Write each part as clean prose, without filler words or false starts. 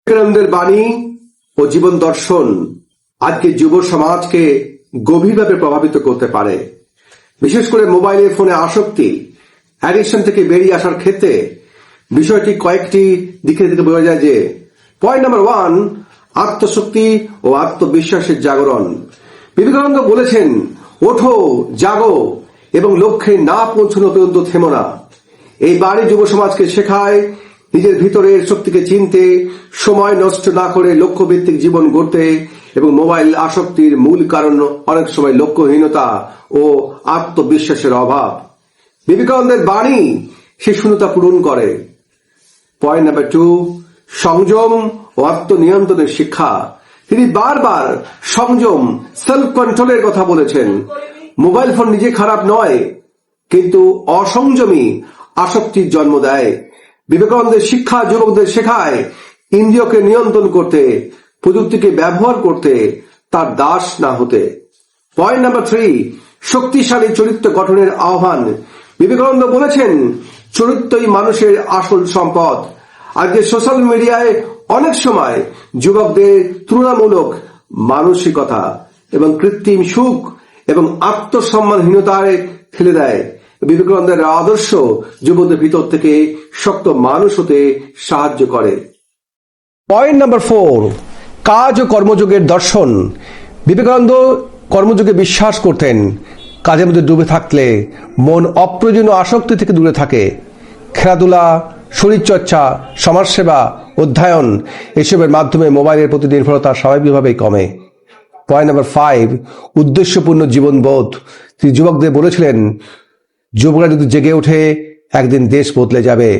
বিবেকানন্দের বাণী ও জীবন দর্শন আজকে যুব সমাজকে গভীরভাবে প্রভাবিত করতে পারে। বিশেষ করে মোবাইলে ফোনে আসক্তি অ্যাডিকশন থেকে বেরিয়ে আসার ক্ষেত্রে বিষয়টি কয়েকটি দিকে থেকে বোঝা যায় যে পয়েন্ট নাম্বার 1, আত্মশক্তি ও আত্মবিশ্বাসের জাগরণ। বিবেকানন্দ বলেছেন, ওঠো, জাগো এবং লক্ষ্যে না পৌঁছানো পর্যন্ত থেমো না। এই বাণী যুব সমাজকে শেখায় নিজের ভিতরের শক্তিকে চিনতে, সময় নষ্ট না করে লক্ষ্যভিত্তিক জীবন গড়তে এবং মোবাইল আসক্তির মূল কারণ অনেক সময় লক্ষ্যহীনতা ও আত্মবিশ্বাসের অভাব। বিবেকানন্দের বাণী সে শূন্যতা পূরণ করে। পয়েন্ট নাম্বার 2, সংযম ও আত্মনিয়ন্ত্রণের শিক্ষা। তিনি বারবার সংযম, সেলফ কন্ট্রোলের কথা বলেছেন। মোবাইল ফোন নিজে খারাপ নয়, কিন্তু অসংযমী আসক্তির জন্ম দেয়। বিবেকানন্দের শিক্ষা যুবকদের শেখায় ইন্দ্রিয়কে নিয়ন্ত্রণ করতে, প্রযুক্তিকে ব্যবহার করতে, তার দাস না হতে। পয়েন্ট নাম্বার 3, শক্তিশালী চরিত্র গঠনের আহ্বান। বিবেকানন্দ বলেছেন, চরিত্রই মানুষের আসল সম্পদ। আজকে সোশ্যাল মিডিয়ায় অনেক সময় যুবকদের তুলনামূলক মানসিকতা এবং কৃত্রিম সুখ এবং আত্মসম্মানহীনতায় ফেলে দেয়। বিবেকানন্দের আদর্শ যুবকদের ভিতর থেকে শক্ত মানুষ হতে সাহায্য করে। পয়েন্ট নাম্বার 4, কাজ ও কর্মযোগের দর্শন। বিবেকানন্দ কর্মযোগে বিশ্বাস করতেন। কাজের মধ্যে ডুবে থাকলে মন অপ্রয়োজনীয় আসক্তি থেকে দূরে থাকে। খেলাধুলা, শরীরচর্চা, সমাজসেবা, অধ্যয়ন এসবের মাধ্যমে মোবাইলের প্রতি নির্ভরতা স্বাভাবিকভাবেই কমে। Point number 5, উদ্দেশ্যপূর্ণ জীবনবোধ। তিনি যুবকদের বলেছিলেন, যুবকরা যদি জেগে ওঠে একদিন দেশ বদলে যাবে।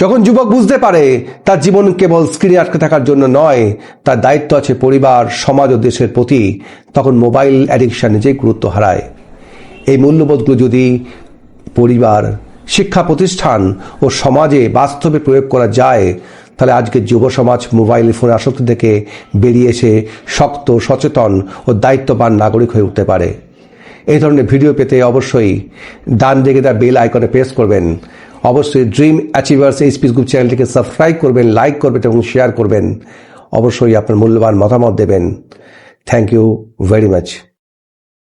যখন যুবক বুঝতে পারে তার জীবন কেবল স্ক্রিনে আটকে থাকার জন্য নয়, তার দায়িত্ব আছে পরিবার, সমাজ ও দেশের প্রতি, তখন মোবাইল অ্যাডিকশন নিজেই গুরুত্ব হারায়। এই মূল্যবোধগুলো যদি পরিবার, শিক্ষা প্রতিষ্ঠান ও সমাজে বাস্তবে প্রয়োগ করা যায়, তাহলে আজকে যুব সমাজ মোবাইল ফোন আসক্তি থেকে বেরিয়ে এসে শক্ত, সচেতন ও দায়িত্ববান নাগরিক হয়ে উঠতে পারে। এই ধরনের ভিডিও পেতে অবশ্যই ডান দিকে তার বেল আইকনে প্রেস করবেন। অবশ্যই ড্রিম অ্যাচিভার্স এই স্পিচ গ্রুপ চ্যানেলটিকে সাবস্ক্রাইব করবেন, লাইক করবেন এবং শেয়ার করবেন। অবশ্যই আপনার মূল্যবান মতামত দেবেন। Thank you very much.